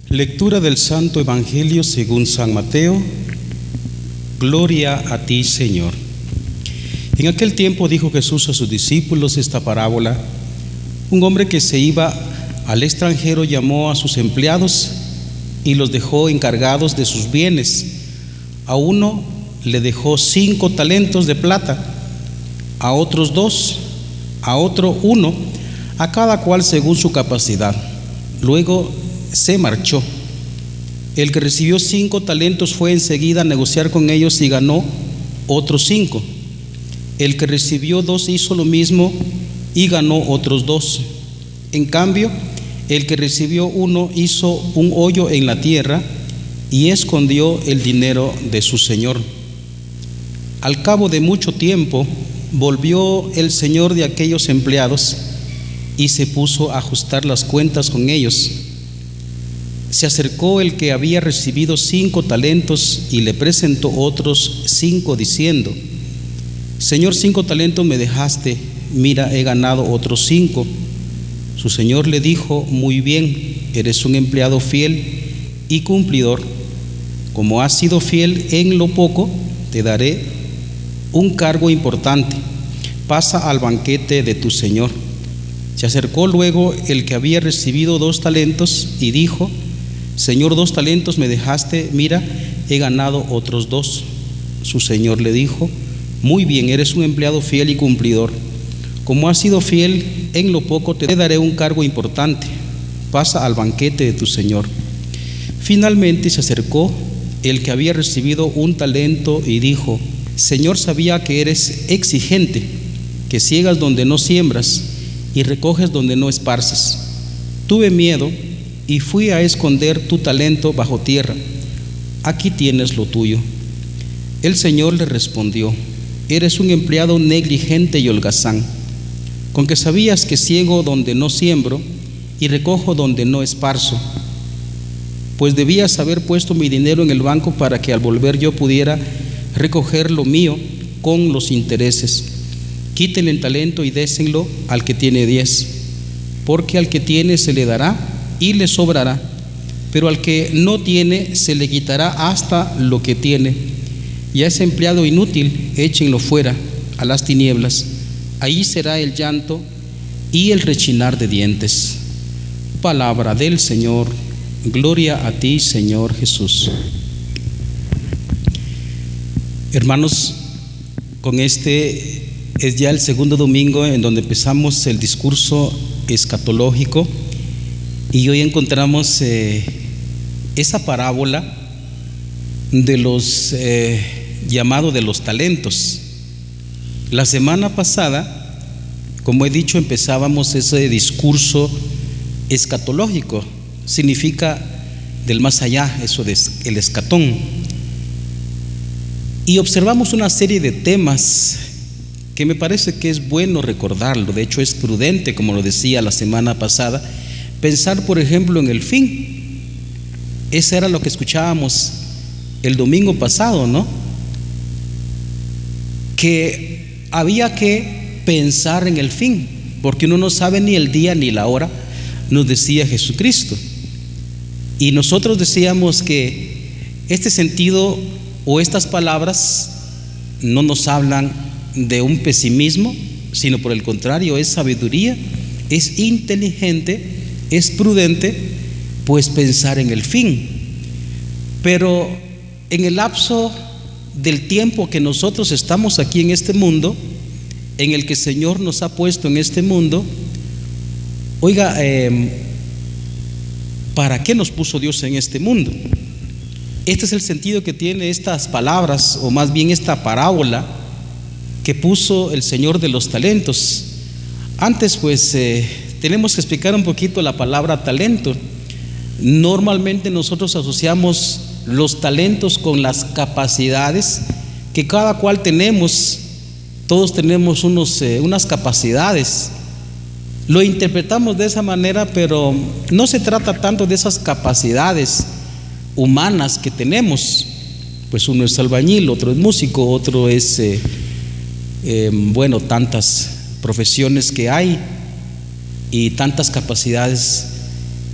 Lectura del Santo Evangelio según San Mateo. Gloria a ti, Señor. En aquel tiempo dijo Jesús a sus discípulos esta parábola. Un hombre que se iba al extranjero llamó a sus empleados y los dejó encargados de sus bienes. A uno le dejó 5 talentos de plata, a otros 2, a otro 1, a cada cual según su capacidad. Luego se marchó. El que recibió 5 talentos fue enseguida a negociar con ellos y ganó otros 5. El que recibió 2 hizo lo mismo y ganó otros 2. En cambio, el que recibió 1 hizo un hoyo en la tierra y escondió el dinero de su señor. Al cabo de mucho tiempo, volvió el señor de aquellos empleados y se puso a ajustar las cuentas con ellos. Se acercó el que había recibido 5 talentos y le presentó otros 5 diciendo: Señor, 5 talentos me dejaste, mira, he ganado otros 5. Su señor le dijo: muy bien, eres un empleado fiel y cumplidor. Como has sido fiel en lo poco, te daré un cargo importante. Pasa al banquete de tu señor. Se acercó luego el que había recibido 2 talentos y dijo: Señor, 2 talentos me dejaste, mira, he ganado otros 2. Su señor le dijo: muy bien, eres un empleado fiel y cumplidor. Como has sido fiel en lo poco, te daré un cargo importante. Pasa al banquete de tu señor. Finalmente se acercó el que había recibido 1 talento y dijo: Señor, sabía que eres exigente, que ciegas donde no siembras y recoges donde no esparces. Tuve miedo y fui a esconder tu talento bajo tierra. Aquí tienes lo tuyo. El Señor le respondió: eres un empleado negligente y holgazán. Con que sabías que ciego donde no siembro y recojo donde no esparzo. Pues debías haber puesto mi dinero en el banco para que al volver yo pudiera recoger lo mío con los intereses. Quítenle el talento y désenlo al que tiene 10, porque al que tiene se le dará y le sobrará, pero al que no tiene se le quitará hasta lo que tiene. Y a ese empleado inútil échenlo fuera a las tinieblas. Ahí será el llanto y el rechinar de dientes. Palabra del Señor. Gloria a ti, Señor Jesús. Hermanos, con este es ya el segundo domingo en donde empezamos el discurso escatológico, y hoy encontramos esa parábola de los llamado de los talentos. La semana pasada, como he dicho, empezábamos ese discurso escatológico. Significa del más allá, eso de el escatón. Y observamos una serie de temas que me parece que es bueno recordarlo. De hecho, es prudente, como lo decía la semana pasada, pensar, por ejemplo, en el fin. Eso era lo que escuchábamos el domingo pasado, ¿no? Que había que pensar en el fin, porque uno no sabe ni el día ni la hora, nos decía Jesucristo. Y nosotros decíamos que este sentido o estas palabras no nos hablan de un pesimismo, sino por el contrario, es sabiduría, es inteligente, es prudente, pues pensar en el fin. Pero en el lapso del tiempo que nosotros estamos aquí en este mundo, en el que el Señor nos ha puesto en este mundo, oiga, ¿para qué nos puso Dios en este mundo? Este es el sentido que tiene estas palabras, o más bien esta parábola que puso el Señor de los talentos. Antes, pues, tenemos que explicar un poquito la palabra talento. Normalmente nosotros asociamos los talentos con las capacidades que cada cual tenemos. Todos tenemos unas capacidades. Lo interpretamos de esa manera, pero no se trata tanto de esas capacidades humanas que tenemos. Pues uno es albañil, otro es músico, otro es, tantas profesiones que hay y tantas capacidades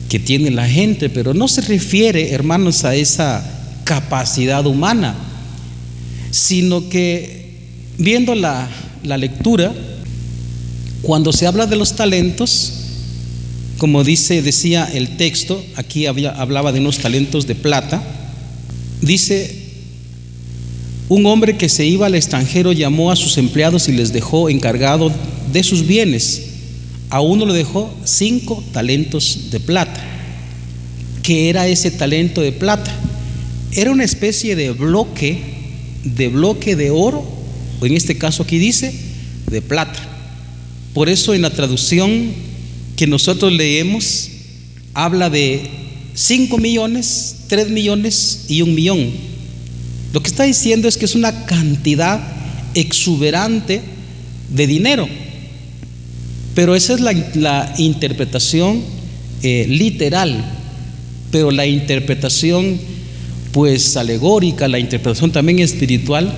que tiene la gente, pero no se refiere, hermanos, a esa capacidad humana, sino que viendo la lectura, cuando se habla de los talentos, como decía el texto, aquí hablaba de unos talentos de plata. Dice: un hombre que se iba al extranjero llamó a sus empleados y les dejó encargado de sus bienes. A uno le dejó 5 talentos de plata. ¿Qué era ese talento de plata? Era una especie de bloque de oro, o en este caso aquí dice de plata. Por eso en la traducción que nosotros leemos habla de 5 millones, 3 millones y 1 millón. Lo que está diciendo es que es una cantidad exuberante de dinero. Pero esa es la interpretación literal. Pero la interpretación pues alegórica, la interpretación también espiritual,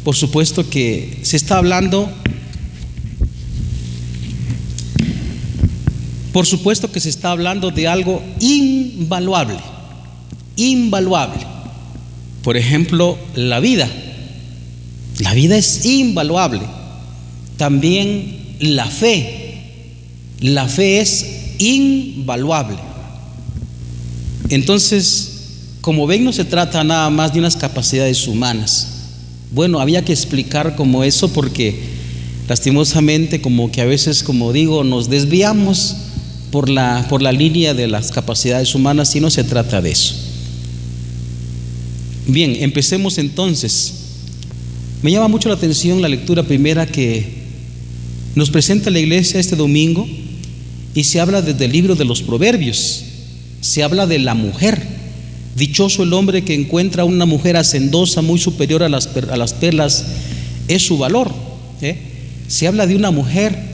por supuesto que se está hablando, de algo invaluable. Por ejemplo, la vida es invaluable. También la fe es invaluable. Entonces, como ven, no se trata nada más de unas capacidades humanas. Bueno, había que explicar como eso, porque lastimosamente como que a veces, como digo, nos desviamos por la línea de las capacidades humanas, y no se trata de eso. Bien, empecemos entonces. Me llama mucho la atención la lectura primera que nos presenta la iglesia este domingo, y se habla desde el libro de los Proverbios. Se habla de la mujer. Dichoso el hombre que encuentra una mujer hacendosa, muy superior a las perlas es su valor. Se habla de una mujer.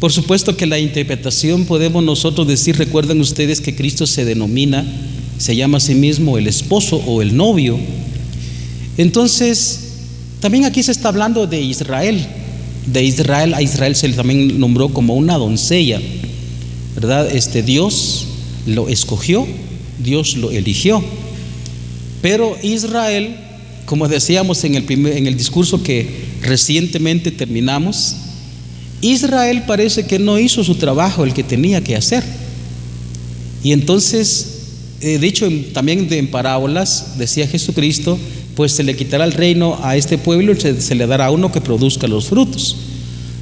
Por supuesto que la interpretación podemos nosotros decir, recuerden ustedes que Cristo se llama a sí mismo el esposo o el novio. Entonces, también aquí se está hablando de Israel. A Israel se le también nombró como una doncella, ¿verdad? Dios lo escogió, Dios lo eligió. Pero Israel, como decíamos en el discurso que recientemente terminamos, Israel parece que no hizo su trabajo, el que tenía que hacer. Y entonces, de hecho, también en parábolas decía Jesucristo: pues se le quitará el reino a este pueblo y se le dará a uno que produzca los frutos.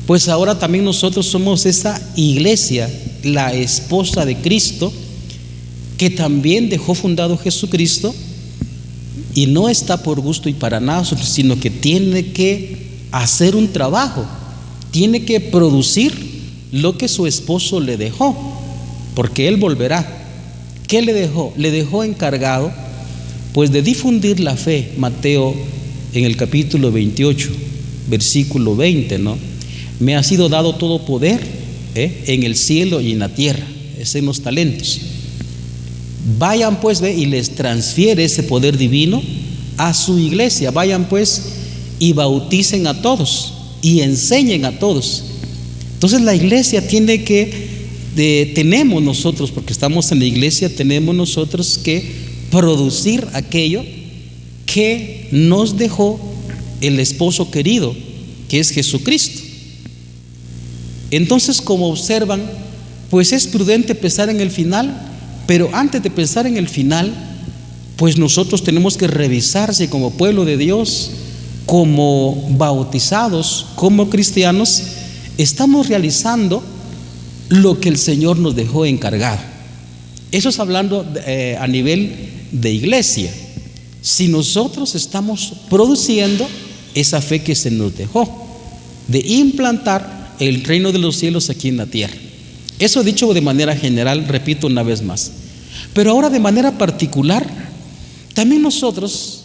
Pues ahora también nosotros somos esa iglesia, la esposa de Cristo, que también dejó fundado Jesucristo, y no está por gusto y para nada, sino que tiene que hacer un trabajo, tiene que producir lo que su esposo le dejó, porque él volverá. ¿Qué le dejó? Le dejó encargado pues de difundir la fe. Mateo en el capítulo 28, versículo 20, ¿no? Me ha sido dado todo poder en el cielo y en la tierra. Esos son los talentos. Vayan pues, y les transfiere ese poder divino a su iglesia. Vayan pues y bauticen a todos y enseñen a todos. Entonces la iglesia tenemos nosotros, porque estamos en la iglesia, tenemos nosotros que producir aquello que nos dejó el esposo querido, que es Jesucristo. Entonces, como observan, pues es prudente pensar en el final, pero antes de pensar en el final, pues nosotros tenemos que revisar si como pueblo de Dios, como bautizados, como cristianos, estamos realizando lo que el Señor nos dejó encargado. Eso es hablando a nivel de iglesia. Si nosotros estamos produciendo esa fe que se nos dejó, de implantar el reino de los cielos aquí en la tierra. Eso dicho de manera general, repito una vez más. Pero ahora de manera particular, también nosotros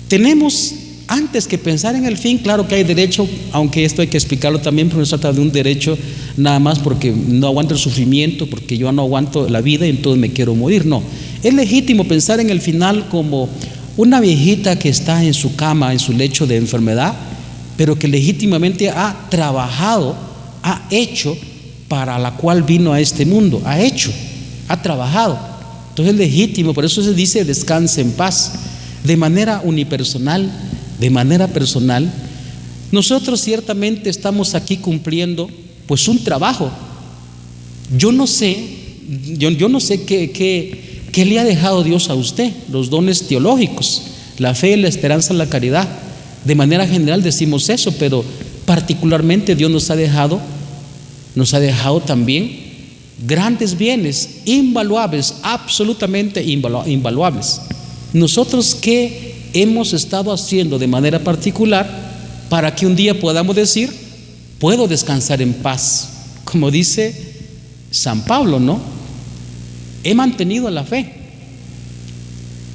tenemos, antes que pensar en el fin, claro que hay derecho, aunque esto hay que explicarlo también, pero no se trata de un derecho nada más porque no aguanto el sufrimiento, porque yo no aguanto la vida y entonces me quiero morir. No, es legítimo pensar en el final como una viejita que está en su cama, en su lecho de enfermedad, pero que legítimamente ha trabajado, ha hecho para la cual vino a este mundo, ha hecho. ha trabajado. Entonces es legítimo, por eso se dice descanse en paz. De manera unipersonal, de manera personal, nosotros ciertamente estamos aquí cumpliendo pues un trabajo. Yo no sé qué le ha dejado Dios a usted, los dones teológicos, la fe, la esperanza, la caridad. De manera general decimos eso, pero particularmente Dios nos ha dejado también grandes bienes, invaluables, absolutamente invaluables. Nosotros, ¿qué hemos estado haciendo de manera particular para que un día podamos decir, puedo descansar en paz? Como dice San Pablo, ¿no? He mantenido la fe,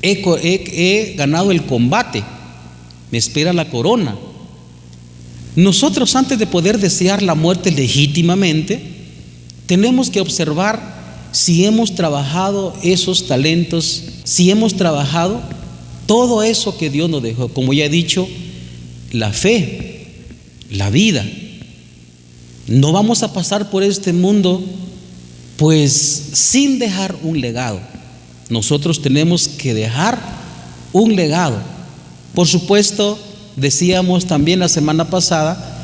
he ganado el combate, me espera la corona. Nosotros, antes de poder desear la muerte legítimamente, tenemos que observar si hemos trabajado esos talentos, si hemos trabajado todo eso que Dios nos dejó. Como ya he dicho, la fe, la vida. No vamos a pasar por este mundo pues sin dejar un legado. Nosotros tenemos que dejar un legado. Por supuesto, decíamos también la semana pasada,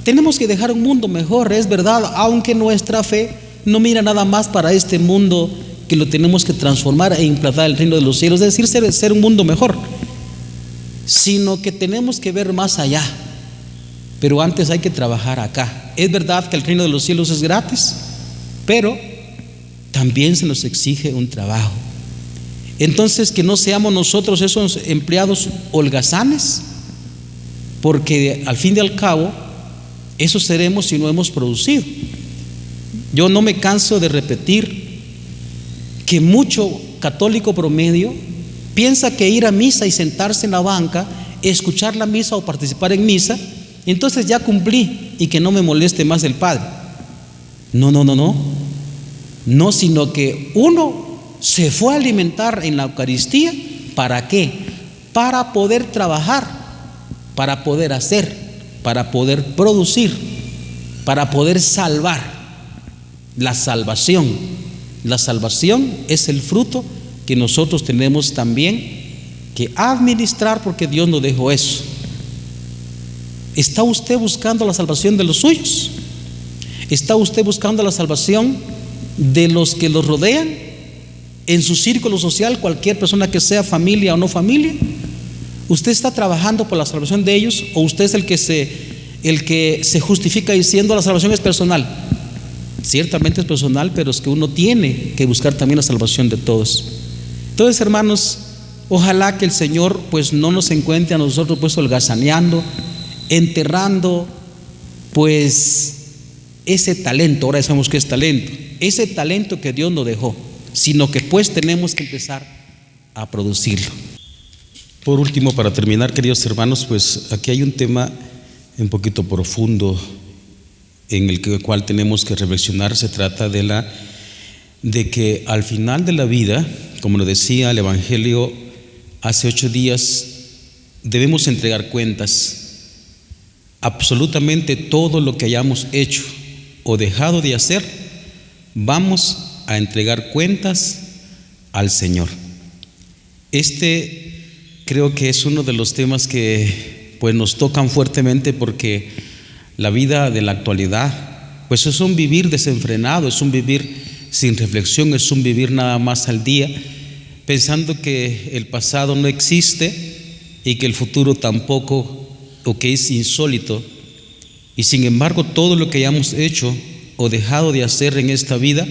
tenemos que dejar un mundo mejor, es verdad, aunque nuestra fe no mira nada más para este mundo, que lo tenemos que transformar e implantar el reino de los cielos, es decir, ser un mundo mejor, sino que tenemos que ver más allá. Pero antes hay que trabajar acá. Es verdad que el reino de los cielos es gratis, pero también se nos exige un trabajo. Entonces, que no seamos nosotros esos empleados holgazanes, porque al fin y al cabo eso seremos si no hemos producido. Yo no me canso de repetir que mucho católico promedio piensa que ir a misa y sentarse en la banca, escuchar la misa o participar en misa, entonces ya cumplí y que no me moleste más el Padre. No, sino que uno se fue a alimentar en la Eucaristía. ¿Para qué? Para poder trabajar, para poder hacer, para poder producir, para poder salvar. La salvación es el fruto que nosotros tenemos también que administrar, porque Dios nos dejó eso. ¿Está usted buscando la salvación de los suyos? ¿Está usted buscando la salvación de los que los rodean? En su círculo social, cualquier persona que sea, familia o no familia. ¿Usted está trabajando por la salvación de ellos, o usted es el que se justifica diciendo la salvación es personal? Ciertamente es personal, pero es que uno tiene que buscar también la salvación de todos. Entonces, hermanos, ojalá que el Señor pues no nos encuentre a nosotros pues holgazaneando, enterrando pues ese talento. Ahora sabemos que es talento, ese talento que Dios nos dejó, sino que pues tenemos que empezar a producirlo. Por último, para terminar, queridos hermanos, pues aquí hay un tema un poquito profundo en el cual tenemos que reflexionar. Se trata de que al final de la vida, como lo decía el Evangelio hace 8 días, debemos entregar cuentas. Absolutamente todo lo que hayamos hecho o dejado de hacer, vamos a entregar cuentas al Señor. Creo que es uno de los temas que pues nos tocan fuertemente, porque la vida de la actualidad pues es un vivir desenfrenado, es un vivir sin reflexión, es un vivir nada más al día, pensando que el pasado no existe y que el futuro tampoco, o que es insólito. Y sin embargo, todo lo que hayamos hecho o dejado de hacer en esta vida,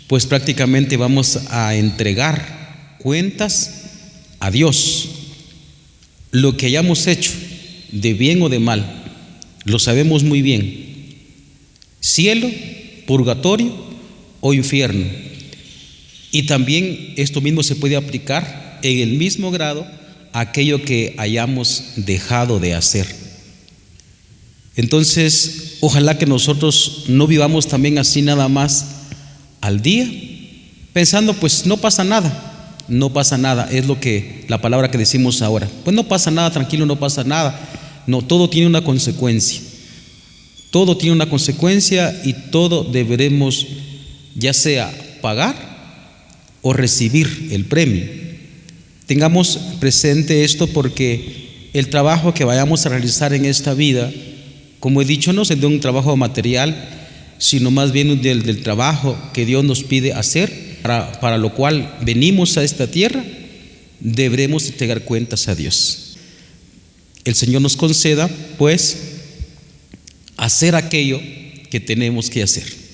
pues prácticamente vamos a entregar cuentas a Dios. Lo que hayamos hecho, de bien o de mal, lo sabemos muy bien: cielo, purgatorio o infierno. Y también esto mismo se puede aplicar en el mismo grado a aquello que hayamos dejado de hacer. Entonces, ojalá que nosotros no vivamos también así nada más al día, pensando pues no pasa nada, es lo que la palabra que decimos ahora, pues no pasa nada, tranquilo, no pasa nada. No, todo tiene una consecuencia, y todo deberemos, ya sea pagar o recibir el premio. Tengamos presente esto porque el trabajo que vayamos a realizar en esta vida, como he dicho, no es de un trabajo material, sino más bien del trabajo que Dios nos pide hacer, para lo cual venimos a esta tierra, deberemos entregar cuentas a Dios. El Señor nos conceda, pues, hacer aquello que tenemos que hacer.